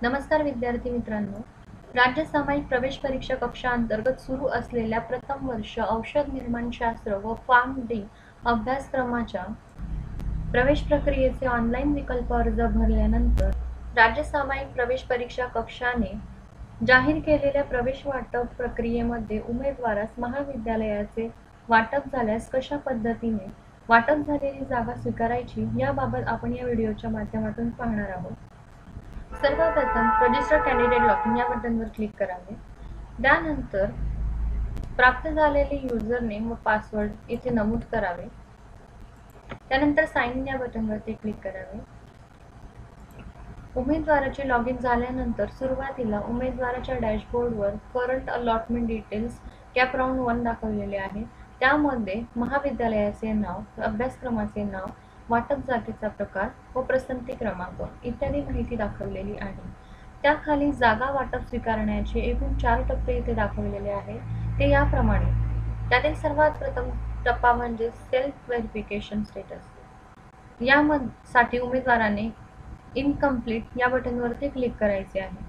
नमस्कार विद्यार्थी मित्रांनो. राज्य सामायिक प्रवेश परीक्षा कक्षा अंतर्गत सुरू असलेल्या प्रथम वर्ष औषध निर्माणशास्त्र व फार्म डी अभ्यासक्रमाच्या प्रवेश प्रक्रियेचे ऑनलाईन विकल्प अर्ज भरल्यानंतर राज्य सामायिक प्रवेश परीक्षा कक्षाने जाहीर केलेल्या प्रवेश वाटप प्रक्रियेमध्ये उमेदवारास महाविद्यालयाचे वाटप झाल्यास कशा पद्धतीने वाटप झालेली जागा स्वीकारायची याबाबत आपण या व्हिडिओच्या माध्यमातून पाहणार आहोत. सर्वप्रथम रजिस्टर कॅन्डिडेट लॉगिन या बटनवर क्लिक करावे. त्यानंतर प्राप्त झालेले युजर नेम व पासवर्ड इथे नमूद करावे. त्यानंतर साइन इन या बटनवरती क्लिक करावे. उमेदवाराचे लॉगिन झाल्यानंतर सुरुवातीला उमेदवाराच्या डॅशबोर्डवर current allotment details CAP round 1 दाखवलेले आहे. त्यामध्ये महाविद्यालयाचे नाव, अभ्यासक्रमाचे नाव, वाटप जागेचा प्रकार व पसंती क्रमांक इत्यादी माहिती दाखवलेली आहे. त्याखाली जागा वाटप स्वीकारण्याचे एकूण 4 टप्पे इथे दाखवलेले आहे. ते याप्रमाणे. त्यातील सर्वात प्रथम टप्पा म्हणजे सेल्फ व्हेरिफिकेशन स्टेटस. यासाठी उमेदवाराने इनकम्प्लीट या बटनवरती क्लिक करायचे आहे.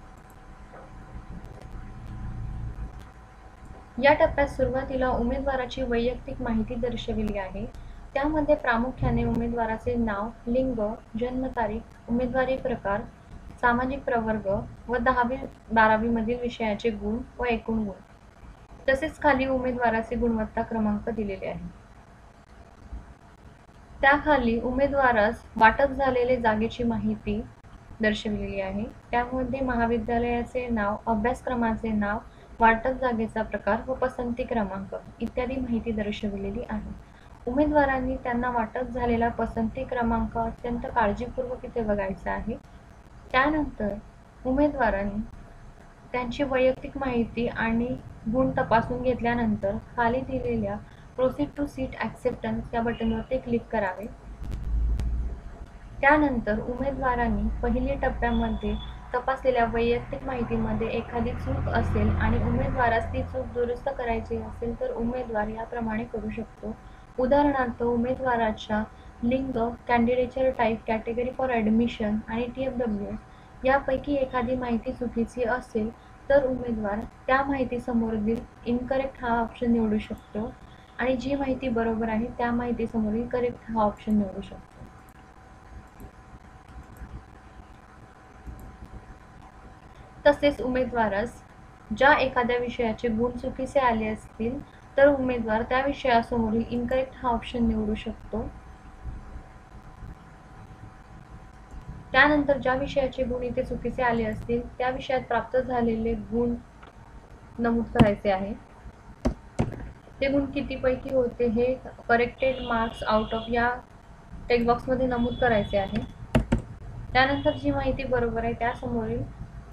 या टप्प्यात सुरुवातीला उमेदवाराची वैयक्तिक माहिती दर्शविली आहे. त्यामध्ये प्रामुख्याने उमेदवाराचे नाव, लिंग, जन्मतारीख, उमेदवारी प्रकार, सामाजिक प्रवर्ग व 10वी-12वी मधील विषयाचे गुण व एकूण गुण, तसेच खाली उमेदवाराचे गुणवत्ता क्रमांक दिलेले आहे. त्याखाली उमेदवारास वाटप झालेले जागेची माहिती दर्शविलेली आहे. त्यामध्ये महाविद्यालयाचे नाव, अभ्यासक्रमाचे नाव, वाटप जागेचा प्रकार व पसंती क्रमांक इत्यादी माहिती दर्शविलेली आहे. उमेदवारांनी त्यांना वाटप झालेला पसंती क्रमांक अत्यंत काळजीपूर्वक इथे बघायचा आहे. त्यानंतर उमेदवारांनी त्यांची वैयक्तिक माहिती आणि गुण तपासून घेतल्यानंतर खाली दिलेल्या प्रोसीड टू सीट ॲक्सेप्टन्स या बटनवरती क्लिक करावे. त्यानंतर उमेदवारांनी पहिल्या टप्प्यामध्ये तपासलेल्या वैयक्तिक माहितीमध्ये एखादी चूक असेल आणि उमेदवारास ती चूक दुरुस्त करायची असेल तर उमेदवार याप्रमाणे करू शकतो. उदाहरणार्थ, उमेदवाराच्या लिंग, कॅन्डिडेचर टाईप, कॅटेगरी फॉर ॲडमिशन आणि TFW यापैकी एखादी माहिती चुकीची असेल तर उमेदवार त्या माहितीसमोरील इनकरेक्ट हा ऑप्शन निवडू शकतो आणि जी माहिती बरोबर आहे त्या माहितीसमोरील करेक्ट हा ऑप्शन निवडू शकतो. तसेच उमेदवारास ज्या एखाद्या विषयाचे गुण चुकीचे आले असतील तर उमेदवार त्या विषयासमोरील इनकरेक्ट हा ऑप्शन निवडू शकतो. त्यानंतर ज्या विषयाचे गुण इथे चुकीचे आले असतील त्या विषयात प्राप्त झालेले गुण नमूद करायचे आहे. ते गुण कितीपैकी होते हे करेक्टेड मार्क्स आउट ऑफ या टेक्स्ट बॉक्समध्ये नमूद करायचे आहे. त्यानंतर जी माहिती बरोबर आहे त्यासमोरील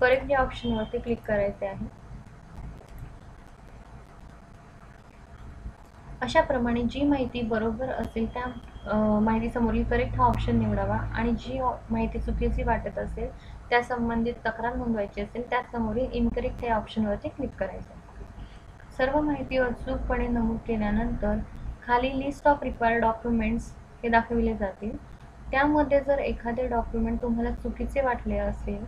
करेक्ट या ऑप्शनवरती क्लिक करायचे आहे. अशा प्रमाणे जी माहिती बरोबर असेल त्या माहितीसमोरील करेक्ट हा ऑप्शन निवडावा आणि जी माहिती चुकीची वाटत असेल त्या संबंधित तक्रार नोंदवायची असेल त्यासमोरील इनकरेक्ट या ऑप्शनवरती क्लिक करायचे. सर्व माहिती अचूकपणे नमूद केल्यानंतर खाली लिस्ट ऑफ रिक्वायर्ड डॉक्युमेंट्स हे दाखविले जातील. त्यामध्ये जर एखादे डॉक्युमेंट तुम्हाला चुकीचे वाटले असेल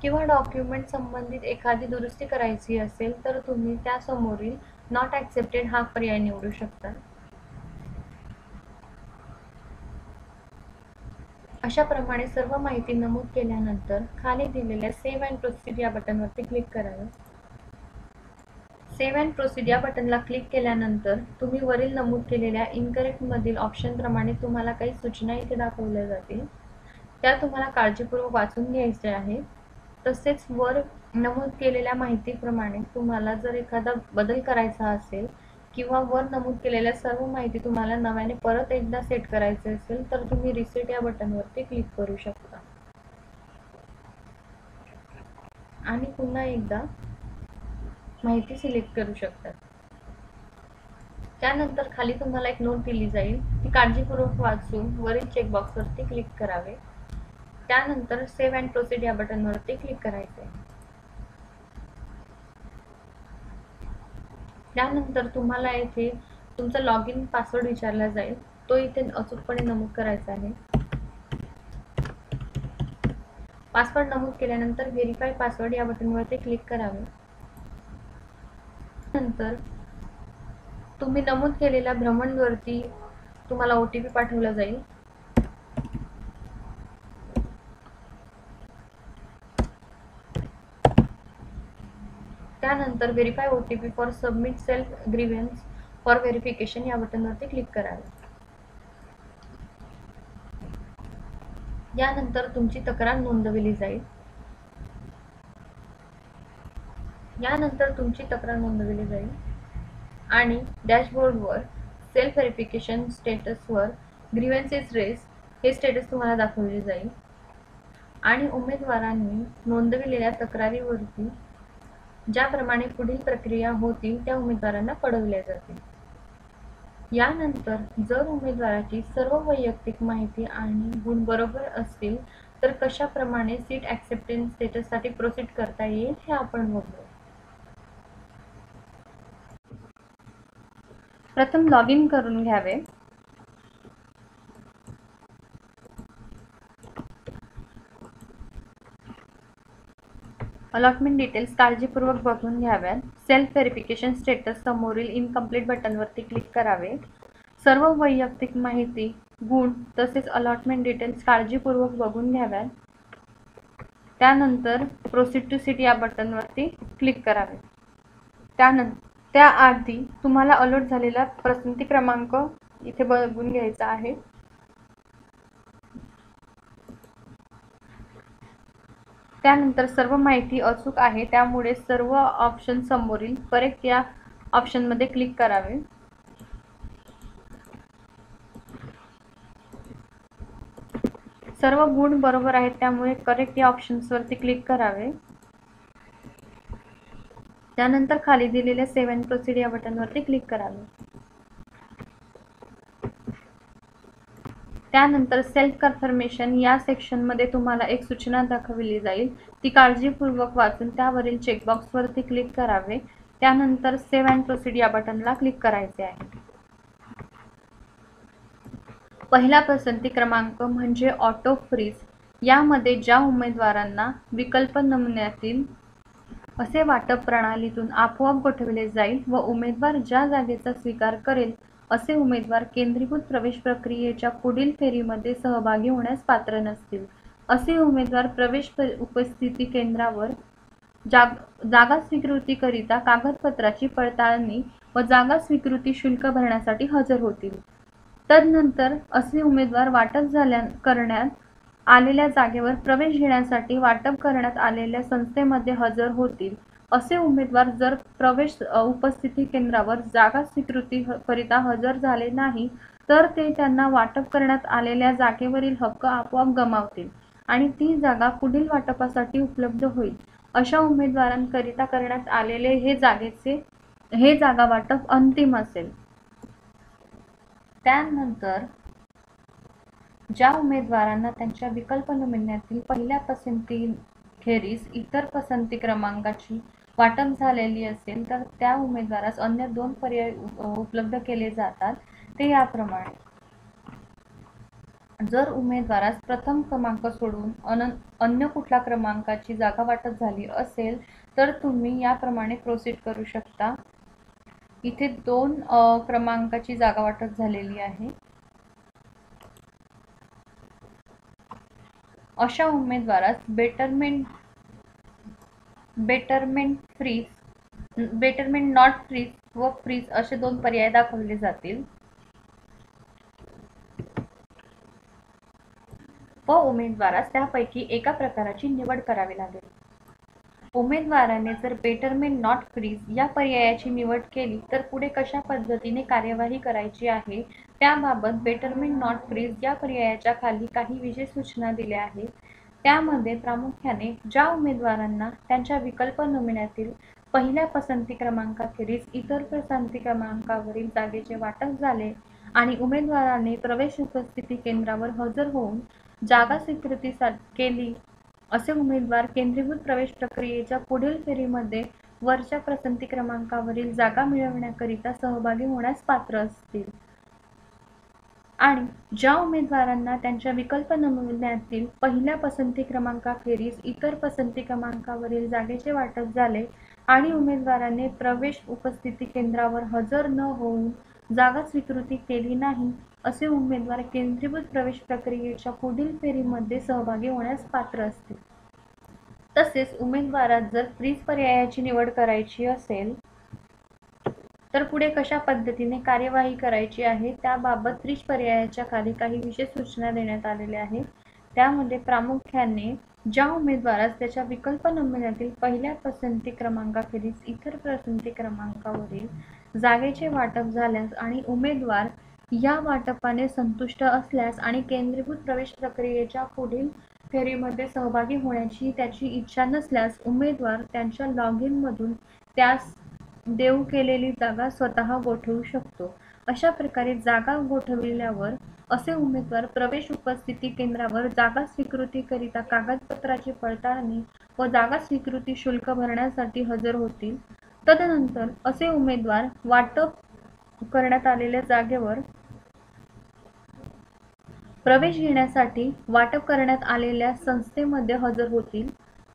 किंवा डॉक्युमेंट संबंधित एखादी दुरुस्ती करायची असेल तर तुम्ही त्यासमोरील नॉट ॲक्सेप्टेड हा पर्याय निवडू शकता. अशा प्रमाणे सर्व माहिती नमूद केल्यानंतर खाली दिलेल्या सेव्ह अँड प्रोसीड या बटनवरती क्लिक करावे. सेव्ह अँड प्रोसीड या बटनला क्लिक केल्यानंतर तुम्ही वरील नमूद केलेल्या इनकरेक्ट मधील ऑप्शनप्रमाणे तुम्हाला काही सूचना इथे दाखवल्या जातील. त्या तुम्हाला काळजीपूर्वक वाचून घ्यायच्या आहेत. तसेच वर नमूद केलेल्या माहितीप्रमाणे तुम्हाला जर एखादा बदल करायचा असेल किंवा वर नमूद केलेल्या सर्व माहिती तुम्हाला नव्याने परत एकदा सेट करायचे असेल तर तुम्ही रिसेट या बटनवरती क्लिक करू शकता आणि पुन्हा एकदा माहिती सिलेक्ट करू शकता. त्यानंतर खाली तुम्हाला एक नोट दिली जाईल, ती काळजीपूर्वक वाचून वरील चेकबॉक्सवरती क्लिक करावे. त्यानंतर सेव्ह अँड प्रोसीड या बटनवरती क्लिक करायचे. त्यानंतर तुम्हाला येथे तुमचा लॉगिन पासवर्ड विचारला जाईल, तो इथे अचूकपणे नमूद करायचा आहे. पासवर्ड नमूद केल्यानंतर व्हेरीफाय पासवर्ड या बटनवरती क्लिक करावे. नंतर तुम्ही नमूद केलेल्या भ्रमणवरती तुम्हाला OTP पाठवला जाईल. त्यानंतर verify OTP for submit self grievance for verification या बटनवरती क्लिक करावे. यानंतर तुमची तक्रार नोंदवली जाईल. आणि डॅशबोर्डवर सेल्फ व्हेरिफिकेशन स्टेटसवर ग्रीव्हन्सेस रेस हे स्टेटस तुम्हाला दाखवले जाईल आणि उमेदवारांनी नोंदविलेल्या तक्रारीवरती ज्याप्रमाणे पुढील प्रक्रिया होतील त्या उमेदवारांना कळवल्या जातील. यानंतर जर उमेदवाराची सर्व वैयक्तिक माहिती आणि गुण बरोबर असतील तर कशाप्रमाणे सीट ॲक्सेप्टन्स स्टेटससाठी प्रोसीड करता येईल हे आपण बघू. प्रथम लॉग इन करून घ्यावे. अलॉटमेंट डिटेल्स काळजीपूर्वक बघून घ्याव्यात. सेल्फ व्हेरिफिकेशन स्टेटस समोरील इनकम्प्लीट बटनवरती क्लिक करावे. सर्व वैयक्तिक माहिती, गुण तसेच अलॉटमेंट डिटेल्स काळजीपूर्वक बघून घ्याव्यात. त्यानंतर प्रोसीड टू सीट या बटनवरती क्लिक करावे. त्याआधी तुम्हाला अलॉट झालेला पसंती क्रमांक इथे बघून घ्यायचा आहे. त्यानंतर सर्व माहिती अचूक आहे त्यामुळे सर्व ऑप्शन समोरील करेक्ट या ऑप्शनमध्ये क्लिक करावे. सर्व गुण बरोबर आहेत त्यामुळे करेक्ट या ऑप्शन्सवरती क्लिक करावे. त्यानंतर खाली दिलेल्या सेव्ह अँड प्रोसीड या बटनवरती क्लिक करावे. त्यानंतर सेल्फ कन्फर्मेशन या सेक्शनमध्ये तुम्हाला एक सूचना दाखवली जाईल. ती काळजीपूर्वक वाचून त्यावरील चेकबॉक्सवरती क्लिक करावे. त्यानंतर सेव्ह अँड प्रोसीड या बटनला क्लिक करायचे आहे. पहिला पसंती क्रमांक म्हणजे ऑटो फ्रीज. यामध्ये ज्या उमेदवारांना विकल्प नमुन्यातील असे वाटप प्रणालीतून आपोआप गोठवले जाईल व उमेदवार ज्या जागेचा स्वीकार करेल असे उमेदवार केंद्रीभूत प्रवेश प्रक्रियेच्या पुढील फेरीमध्ये सहभागी होण्यास पात्र नसतील. असे उमेदवार प्रवेश उपस्थिती केंद्रावर जागा स्वीकृतीकरिता कागदपत्राची पडताळणी व जागा स्वीकृती शुल्क भरण्यासाठी हजर होतील. तदनंतर असे उमेदवार वाटप करण्यात आलेल्या जागेवर प्रवेश घेण्यासाठी वाटप करण्यात आलेल्या संस्थेमध्ये हजर होतील. असे उमेदवार जर प्रवेश उपस्थिती केंद्रावर जागा स्वीकृती करिता हजर झाले नाही तर ते त्यांना वाटप करण्यात आलेल्या जागेवरील हक्क आपोआप गमावतील आणि ती जागा पुढील वाटपासाठी उपलब्ध होईल. अशा उमेदवारांकरिता करण्यात आलेले हे जागा वाटप अंतिम असेल. त्यानंतर ज्या उमेदवारांना त्यांच्या विकल्प नमुन्यातील पहिल्या पसंतीखेरीज इतर पसंती क्रमांकाची वाटप झालेली असेल तर त्या उमेदवारास अन्य 2 पर्याय उपलब्ध केले जातात. ते याप्रमाणे: जर उमेदवारास प्रथम क्रमांक सोडून अन्य कुठल्या क्रमांकाची जागा वाटप झाली असेल तर तुम्ही याप्रमाणे प्रोसीड करू शकता. इथे 2 क्रमांकाची जागा वाटप झालेली आहे. अशा उमेदवारास बेटरमेंट नॉट फ्रीज व फ्रीज असे 2 पर्याय दाखवले जातील व उमेदवारास त्यापैकी एका प्रकाराची निवड करावी लागेल. उमेदवाराने जर बेटरमेंट नॉट फ्रीज या पर्यायाची निवड केली तर पुढे कशा पद्धतीने कार्यवाही करायची आहे त्याबाबत बेटरमेंट नॉट फ्रीज या पर्यायाच्या खाली काही विशेष सूचना दिल्या आहेत. त्यामध्ये प्रामुख्याने ज्या उमेदवारांना त्यांच्या विकल्प नमुन्यातील पहिल्या पसंती क्रमांकाखेरीज इतर पसंती क्रमांकावरील जागेचे वाटप झाले आणि उमेदवाराने प्रवेश उपस्थिती केंद्रावर हजर होऊन जागा स्वीकृती केली असे उमेदवार केंद्रीभूत प्रवेश प्रक्रियेच्या पुढील फेरीमध्ये वरच्या पसंती क्रमांकावरील जागा मिळवण्याकरिता सहभागी होण्यास पात्र असतील. आणि ज्या उमेदवारांना त्यांच्या विकल्प नमुन्यातील पहिल्या पसंती क्रमांकाखेरीज इतर पसंती क्रमांकावरील जागेचे वाटप झाले आणि उमेदवाराने प्रवेश उपस्थिती केंद्रावर हजर न होऊन जागा स्वीकृती केली नाही, असे उमेदवार केंद्रीभूत प्रवेश प्रक्रियेच्या पुढील फेरीमध्ये सहभागी होण्यास पात्र असतील. तसेच उमेदवारास जर फ्रीज पर्यायाची निवड करायची असेल तर पुढे कशा पद्धतीने कार्यवाही करायची आहे त्याबाबत फ्रीज पर्यायाच्या खाली काही विशेष सूचना देण्यात आलेल्या आहेत. त्यामध्ये प्रामुख्याने ज्या उमेदवारास त्याच्या विकल्प नमुन्यातील पहिल्या पसंती क्रमांकाखेरीज इतर पसंती क्रमांकावरील जागेचे वाटप झाल्यास आणि उमेदवार या वाटपाने संतुष्ट असल्यास आणि केंद्रीभूत प्रवेश प्रक्रियेच्या पुढील फेरीमध्ये सहभागी होण्याची त्याची इच्छा नसल्यास उमेदवार त्यांच्या लॉगिन मधून त्यास देऊ केलेली जागा स्वतः गोठवू शकतो. अशा प्रकारे जागा गोठविल्यावर असे उमेदवार प्रवेश उपस्थिती केंद्रावर जागा स्वीकृतीकरिता कागदपत्राची पडताळणी व जागा स्वीकृती शुल्क भरण्यासाठी हजर होतील. तदनंतर असे उमेदवार वाटप करण्यात आलेल्या जागेवर प्रवेश घेण्यासाठी वाटप करण्यात आलेल्या संस्थेमध्ये हजर होतील.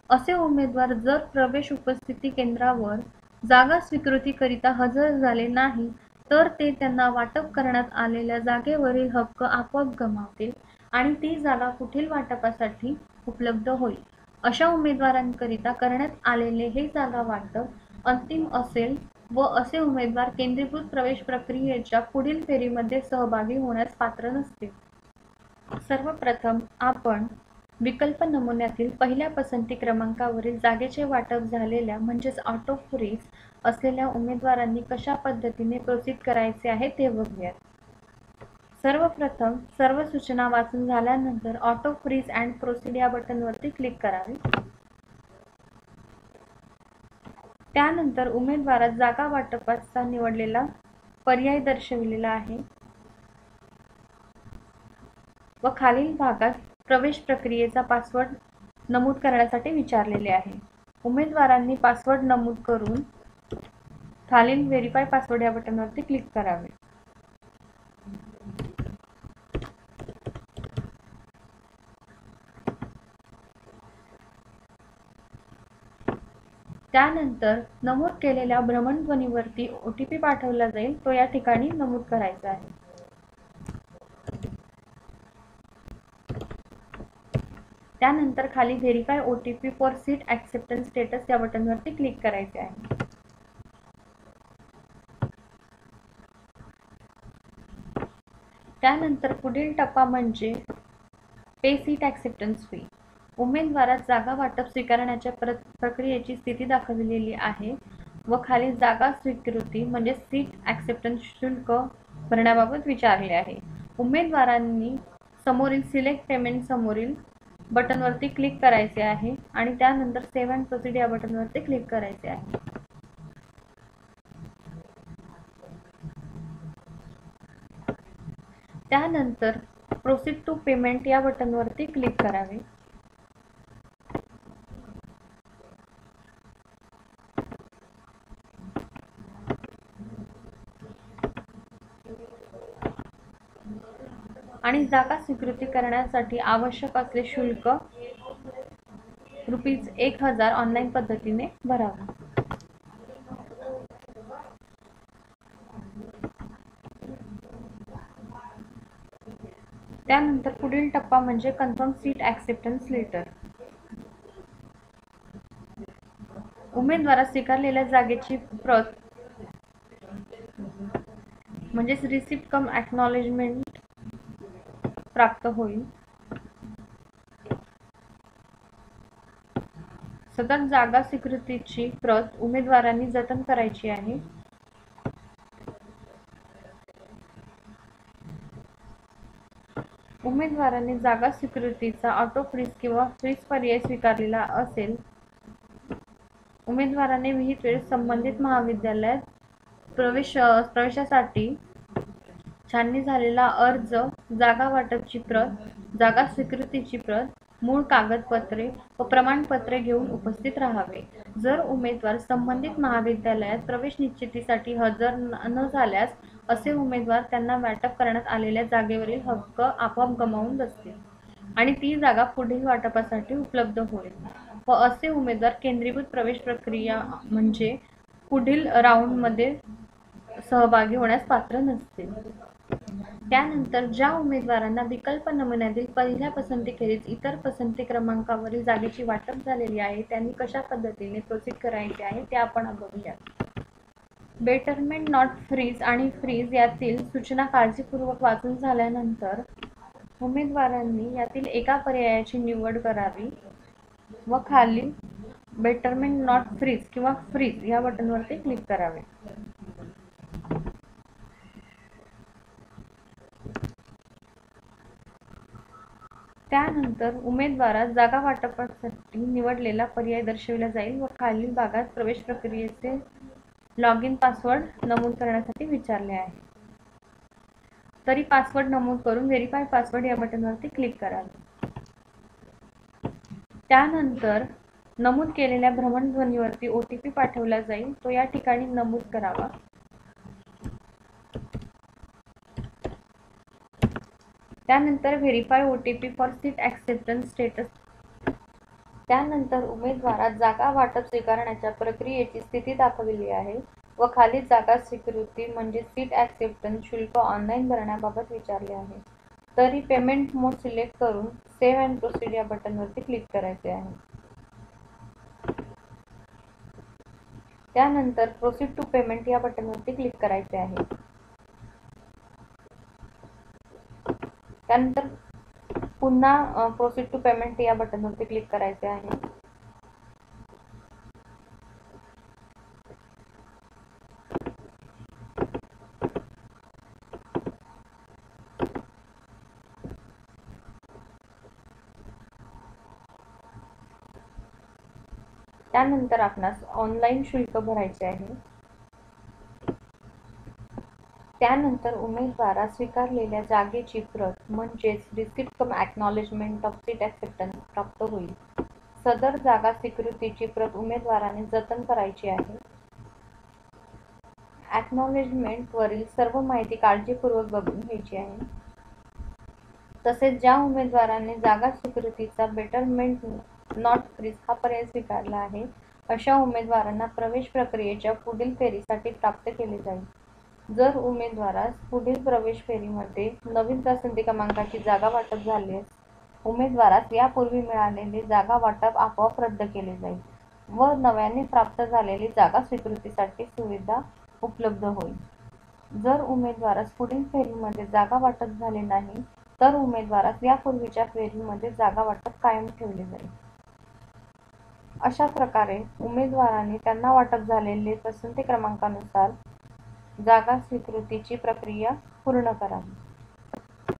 असे उमेदवार जर प्रवेश उपस्थिती केंद्रावर जागा स्वीकृतीकरिता हजर झाले नाही तर ते त्यांना वाटप करण्यात आलेल्या जागेवरील हक्क आपोआप गमावतील आणि ती जागा पुढील वाटपासाठी उपलब्ध होईल. अशा उमेदवारांकरिता करण्यात आलेले हे जागा वाटप अंतिम असेल व असे उमेदवार केंद्रीभूत प्रवेश प्रक्रियेच्या पुढील फेरीमध्ये सहभागी होण्यास पात्र नसतील. सर्वप्रथम आपण विकल्प नमुन्यातील पहिल्या पसंती क्रमांकावरील जागेचे वाटप झालेल्या म्हणजेच ऑटो फ्रीज असलेल्या उमेदवारांनी कशा पद्धतीने प्रोसीड करायचे आहे ते बघूया. सर्वप्रथम सर्व सूचना वाचून झाल्यानंतर ऑटो फ्रीज अँड प्रोसीड या बटनवरती क्लिक करावे. त्यानंतर उमेदवारास जागा वाटपाचा निवडलेला पर्याय दर्शविलेला आहे व खालील भागात प्रवेश प्रक्रियेचा पासवर्ड नमूद करण्यासाठी विचारलेले आहे. उमेदवारांनी पासवर्ड नमूद करून खालील व्हेरीफाय पासवर्ड या बटनवरती क्लिक करावे. त्यानंतर नमूद केलेल्या भ्रमणध्वनीवरती OTP पाठवला जाईल, तो या ठिकाणी नमूद करायचा आहे. त्यानंतर खाली verify OTP for seat acceptance status या बटनवरती क्लिक करायचे आहे. त्यानंतर पुढील टप्पा म्हणजे पे सीट ॲक्सेप्टन्स फी. उमेदवारास जागा वाटप स्वीकारण्याच्या प्रक्रियेची स्थिती दाखविलेली आहे व खाली जागा स्वीकृती म्हणजे सीट ॲक्सेप्टन्स शुल्क भरण्याबाबत विचारले आहे. उमेदवारांनी समोरील सिलेक्ट पेमेंट समोरील बटनवरती क्लिक करायचे आहे आणि त्यानंतर सेव्ह अँड प्रोसीड या बटनवरती क्लिक करायचे आहे. त्यानंतर प्रोसीड टू पेमेंट या बटनवरती क्लिक करावे. आणि जागा स्वीकृती करण्यासाठी आवश्यक असले शुल्क ₹1000 ऑनलाईन पद्धतीने भरावे. त्यानंतर पुढील टप्पा म्हणजे कन्फर्म सीट ॲक्सेप्टन्स लेटर. उमेदवारास स्वीकारलेल्या जागेची प्रत म्हणजेच रिसिप्ट कम ॲक्नॉलेजमेंट प्राप्त होईल. सदर जागा स्वीकृतीची प्रत उमेदवारांनी जतन करायची आहे. उमेदवारांनी जागा स्वीकृतीचा ऑटो फ्रीज किंवा फ्रीज पर्याय स्वीकारलेला असेल, उमेदवाराने विहित वेळेस संबंधित महाविद्यालयात प्रवेशासाठी छाननी झालेला अर्ज, जागा वाटपची प्रत, जागा स्वीकृतीची प्रत, मूळ कागदपत्रे व प्रमाणपत्रे घेऊन उपस्थित राहावे. जर उमेदवार संबंधित महाविद्यालयात प्रवेश निश्चितीसाठी हजर न झाल्यास असे उमेदवार त्यांना वाटप करण्यात आलेल्या जागेवरील हक्क आपोआप गमावून बसतील आणि ती जागा पुढील वाटपासाठी उपलब्ध होईल व असे उमेदवार केंद्रीभूत प्रवेश प्रक्रिया म्हणजे पुढील राऊंडमध्ये सहभागी होण्यास पात्र नसतील. त्यानंतर ज्या उमेदवारांना विकल्प नमुन्यातील पहिल्या पसंतीखेरीज इतर पसंती क्रमांकावरील जागेची वाटप झालेली आहे त्यांनी कशा पद्धतीने प्रोसीड करायचे आहे ते आपण बघूया. बेटरमेंट, नॉट फ्रीज आणि फ्रीज यातील सूचना काळजीपूर्वक वाचून झाल्यानंतर उमेदवारांनी यातील एका पर्यायाची निवड करावी व खाली बेटरमेंट, नॉट फ्रीज किंवा फ्रीज या बटनवरती क्लिक करावे. त्यानंतर उमेदवारास जागा वाटपासाठी निवडलेला पर्याय दर्शविला जाईल व खालील भागात प्रवेश प्रक्रियेचे लॉग इन पासवर्ड नमूद करण्यासाठी विचारले आहे. तरी पासवर्ड नमूद करून व्हेरीफाय पासवर्ड या बटनवरती क्लिक करावे. त्यानंतर नमूद केलेल्या भ्रमणध्वनीवरती OTP पाठवला जाईल तो या ठिकाणी नमूद करावा. त्यानंतर verify OTP for seat acceptance status. त्यानंतर उमेदवारास जागा वाटप स्वीकारण्याच्या प्रक्रियेची स्थिती दाखवली आहे व खाली जागा स्वीकृती म्हणजे सीट ॲक्सेप्टन्स शुल्क ऑनलाईन भरण्याबाबत विचारले आहे. तरी पेमेंट मोड सिलेक्ट करून सेव्ह अँड प्रोसीड या बटनवरती क्लिक करायचे आहे. त्यानंतर प्रोसीड टू पेमेंट या बटनवरती क्लिक करायचे आहे. त्यानंतर पुन्हा प्रोसीड टू पेमेंट या बटनवरती क्लिक करायचे आहे. त्यानंतर आपणास ऑनलाईन शुल्क भरायचे आहे. त्यानंतर उमेदवारास स्वीकारलेल्या जागेची प्रत म्हणजेच receipt come acknowledgement of seat acceptance प्राप्त होईल. सदर जागा स्वीकृतीची प्रत उमेदवाराने जतन करायची आहे. ॲक्नॉलेजमेंट वरील सर्व माहिती काळजीपूर्वक बघून घ्यायची आहे. तसेच ज्या उमेदवाराने जागा स्वीकृतीचा बेटरमेंट नॉट फ्रीज हा पर्याय स्वीकारला आहे अशा उमेदवारांना प्रवेश प्रक्रियेच्या पुढील फेरीसाठी प्राप्त केले जाईल. जर उमेदवारास पुढील प्रवेश फेरीमध्ये नवीन पसंती क्रमांकाची जागा वाटप झाल्यास उमेदवारास यापूर्वी मिळालेले जागा वाटप आपोआप रद्द केले जाईल व नव्याने प्राप्त झालेली जागा स्वीकृतीसाठी सुविधा उपलब्ध होईल. जर उमेदवारास पुढील फेरीमध्ये जागा वाटप झाले नाही तर उमेदवारास यापूर्वीच्या फेरीमध्ये जागा वाटप कायम ठेवले जाईल. अशा प्रकारे उमेदवारांनी त्यांना वाटप झालेले पसंती क्रमांकानुसार जागा स्वीकृतीची प्रक्रिया पूर्ण करावी.